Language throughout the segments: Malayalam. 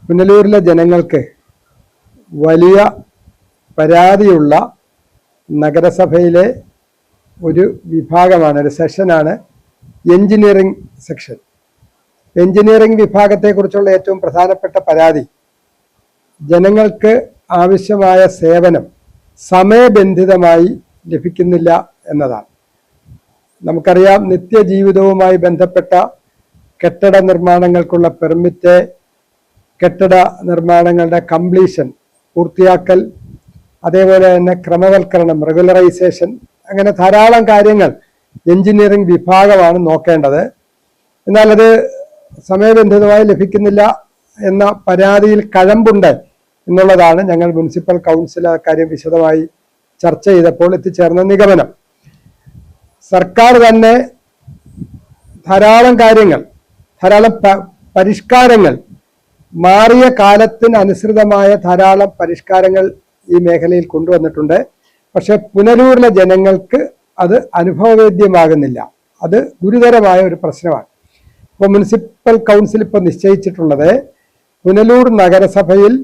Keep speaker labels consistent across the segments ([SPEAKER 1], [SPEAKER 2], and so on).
[SPEAKER 1] പുനലൂരിലെ ജനങ്ങൾക്ക് വലിയ പരാതിയുള്ള നഗരസഭയിലെ ഒരു വിഭാഗമാണ്, ഒരു സെക്ഷനാണ് എഞ്ചിനീയറിംഗ് സെക്ഷൻ. എഞ്ചിനീയറിംഗ് വിഭാഗത്തെക്കുറിച്ചുള്ള ഏറ്റവും പ്രധാനപ്പെട്ട പരാതി ജനങ്ങൾക്ക് ആവശ്യമായ സേവനം സമയബന്ധിതമായി ലഭിക്കുന്നില്ല എന്നതാണ്. നമുക്കറിയാം, നിത്യജീവിതവുമായി ബന്ധപ്പെട്ട കെട്ടിട നിർമ്മാണങ്ങൾക്കുള്ള പെർമിറ്റ്, കെട്ടിട നിർമ്മാണങ്ങളുടെ കംപ്ലീഷൻ പൂർത്തിയാക്കൽ, അതേപോലെ തന്നെ ക്രമവൽക്കരണം റെഗുലറൈസേഷൻ, അങ്ങനെ ധാരാളം കാര്യങ്ങൾ എഞ്ചിനീയറിംഗ് വിഭാഗമാണ് നോക്കേണ്ടത്. എന്നാൽ അത് സമയബന്ധിതമായി ലഭിക്കുന്നില്ല എന്ന പരാതിയിൽ കഴമ്പുണ്ട് എന്നുള്ളതാണ് ഞങ്ങൾ മുനിസിപ്പൽ കൗൺസിൽ കാര്യം വിശദമായി ചർച്ച ചെയ്തപ്പോൾ എത്തിച്ചേർന്ന നിഗമനം. സർക്കാർ തന്നെ ധാരാളം കാര്യങ്ങൾ, ധാരാളം പരിഷ്കാരങ്ങൾ, മാറിയ കാലത്തിനനുസൃതമായ ധാരാളം പരിഷ്കാരങ്ങൾ ഈ മേഖലയിൽ കൊണ്ടുവന്നിട്ടുണ്ട്. പക്ഷെ പുനലൂരിലെ ജനങ്ങൾക്ക് അത് അനുഭവവേദ്യമാകുന്നില്ല. അത് ഗുരുതരമായ ഒരു പ്രശ്നമാണ്. ഇപ്പോൾ മുനിസിപ്പൽ കൗൺസിൽ ഇപ്പോൾ നിശ്ചയിച്ചിട്ടുള്ളത് പുനലൂർ നഗരസഭയിൽ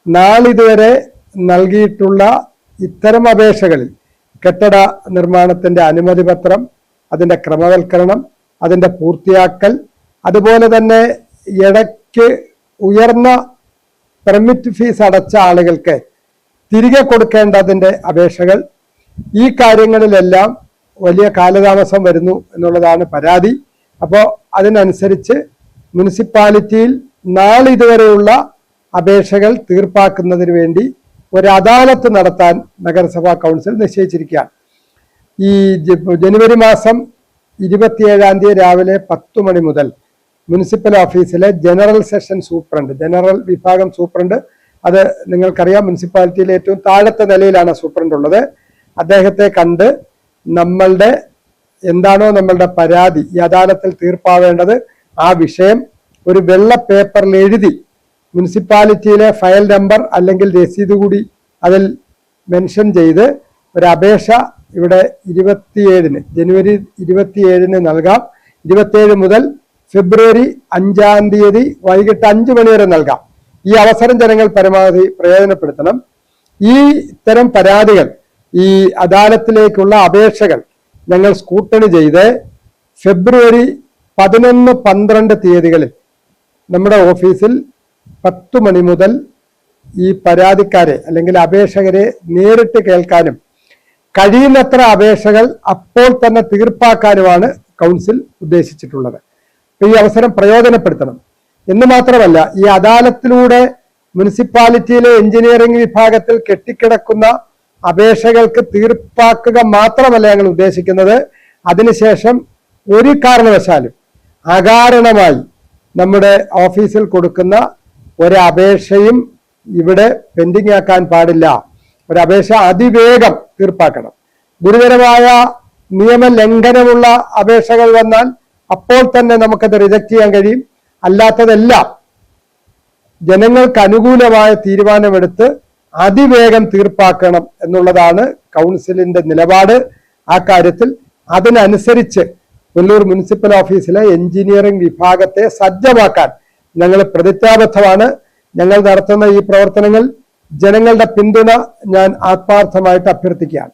[SPEAKER 1] നാളിതുവരെ നൽകിയിട്ടുള്ള ഇത്തരം അപേക്ഷകളിൽ കെട്ടിട നിർമ്മാണത്തിന്റെ അനുമതി പത്രം, അതിന്റെ ക്രമവൽക്കരണം, അതിന്റെ പൂർത്തിയാക്കൽ, അതുപോലെ തന്നെ ഇടയ്ക്ക് ഉയർന്ന പെർമിറ്റ് ഫീസ് അടച്ച ആളുകൾക്ക് തിരികെ കൊടുക്കേണ്ടതിന്റെ അപേക്ഷകൾ, ഈ കാര്യങ്ങളിലെല്ലാം വലിയ കാലതാമസം വരുന്നു എന്നുള്ളതാണ് പരാതി. അപ്പോൾ അതിനനുസരിച്ച് മുനിസിപ്പാലിറ്റിയിൽ നാളിതുവരെയുള്ള അപേക്ഷകൾ തീർപ്പാക്കുന്നതിന് വേണ്ടി ഒരു അദാലത്ത് നടത്താൻ നഗരസഭാ കൗൺസിൽ നിശ്ചയിച്ചിരിക്കുകയാണ്. ഈ ജനുവരി മാസം 27-ാം തീയതി രാവിലെ 10 മണി മുതൽ മുനിസിപ്പൽ ഓഫീസിലെ ജനറൽ സെഷൻ സൂപ്രണ്ട്, ജനറൽ വിഭാഗം സൂപ്രണ്ട്, അത് നിങ്ങൾക്കറിയാം മുനിസിപ്പാലിറ്റിയിലെ ഏറ്റവും താഴത്തെ നിലയിലാണ് സൂപ്രണ്ട് ഉള്ളത്, അദ്ദേഹത്തെ കണ്ട് നമ്മളുടെ എന്താണോ നമ്മളുടെ പരാതി ഈ അദാലത്തിൽ തീർപ്പാവേണ്ടത് ആ വിഷയം ഒരു വെള്ള പേപ്പറിൽ എഴുതി മുനിസിപ്പാലിറ്റിയിലെ ഫയൽ നമ്പർ അല്ലെങ്കിൽ രസീത് കൂടി അതിൽ മെൻഷൻ ചെയ്ത് ഒരു അപേക്ഷ ഇവിടെ 27-ന് ജനുവരി 27-ന് നൽകാം. 27 മുതൽ ഫെബ്രുവരി 5-ാം തീയതി വൈകിട്ട് 5 മണി വരെ നൽകാം. ഈ അവസരം ജനങ്ങൾ പരമാവധി പ്രയോജനപ്പെടുത്തണം. ഈ ഇത്തരം പരാതികൾ, ഈ അദാലത്തിലേക്കുള്ള അപേക്ഷകൾ ഞങ്ങൾ സ്കൂട്ടണി ചെയ്ത് ഫെബ്രുവരി 11-12 തീയതികളിൽ നമ്മുടെ ഓഫീസിൽ 10 മണി മുതൽ ഈ പരാതിക്കാരെ അല്ലെങ്കിൽ അപേക്ഷകരെ നേരിട്ട് കേൾക്കാനും കഴിയുന്നത്ര അപേക്ഷകൾ അപ്പോൾ തന്നെ തീർപ്പാക്കാനുമാണ് കൗൺസിൽ ഉദ്ദേശിച്ചിട്ടുള്ളത്. അപ്പൊ ഈ അവസരം പ്രയോജനപ്പെടുത്തണം എന്ന് മാത്രമല്ല, ഈ അദാലത്തിലൂടെ മുനിസിപ്പാലിറ്റിയിലെ എഞ്ചിനീയറിംഗ് വിഭാഗത്തിൽ കെട്ടിക്കിടക്കുന്ന അപേക്ഷകൾക്ക് തീർപ്പാക്കുക മാത്രമല്ല ഞങ്ങൾ ഉദ്ദേശിക്കുന്നത്, അതിനുശേഷം ഒരു കാരണവശാലും അകാരണമായി നമ്മുടെ ഓഫീസിൽ കൊടുക്കുന്ന ഒരപേക്ഷയും ഇവിടെ പെൻഡിങ് ആക്കാൻ പാടില്ല. ഒരപേക്ഷ അതിവേഗം തീർപ്പാക്കണം. ഗുരുതരമായ നിയമലംഘനമുള്ള അപേക്ഷകൾ വന്നാൽ അപ്പോൾ തന്നെ നമുക്കത് റിജക്ട് ചെയ്യാൻ കഴിയും. അല്ലാത്തതെല്ലാം ജനങ്ങൾക്ക് അനുകൂലമായ തീരുമാനമെടുത്ത് അതിവേഗം തീർപ്പാക്കണം എന്നുള്ളതാണ് കൗൺസിലിന്റെ നിലപാട്. ആ കാര്യത്തിൽ അതിനനുസരിച്ച് പുനലൂർ മുനിസിപ്പൽ ഓഫീസിലെ എഞ്ചിനീയറിംഗ് വിഭാഗത്തെ സജ്ജമാക്കാൻ ഞങ്ങൾ പ്രതിജ്ഞാബദ്ധമാണ്. ഞങ്ങൾ നടത്തുന്ന ഈ പ്രവർത്തനങ്ങൾ ജനങ്ങളുടെ പിന്തുണ ഞാൻ ആത്മാർത്ഥമായിട്ട് അഭ്യർത്ഥിക്കുകയാണ്.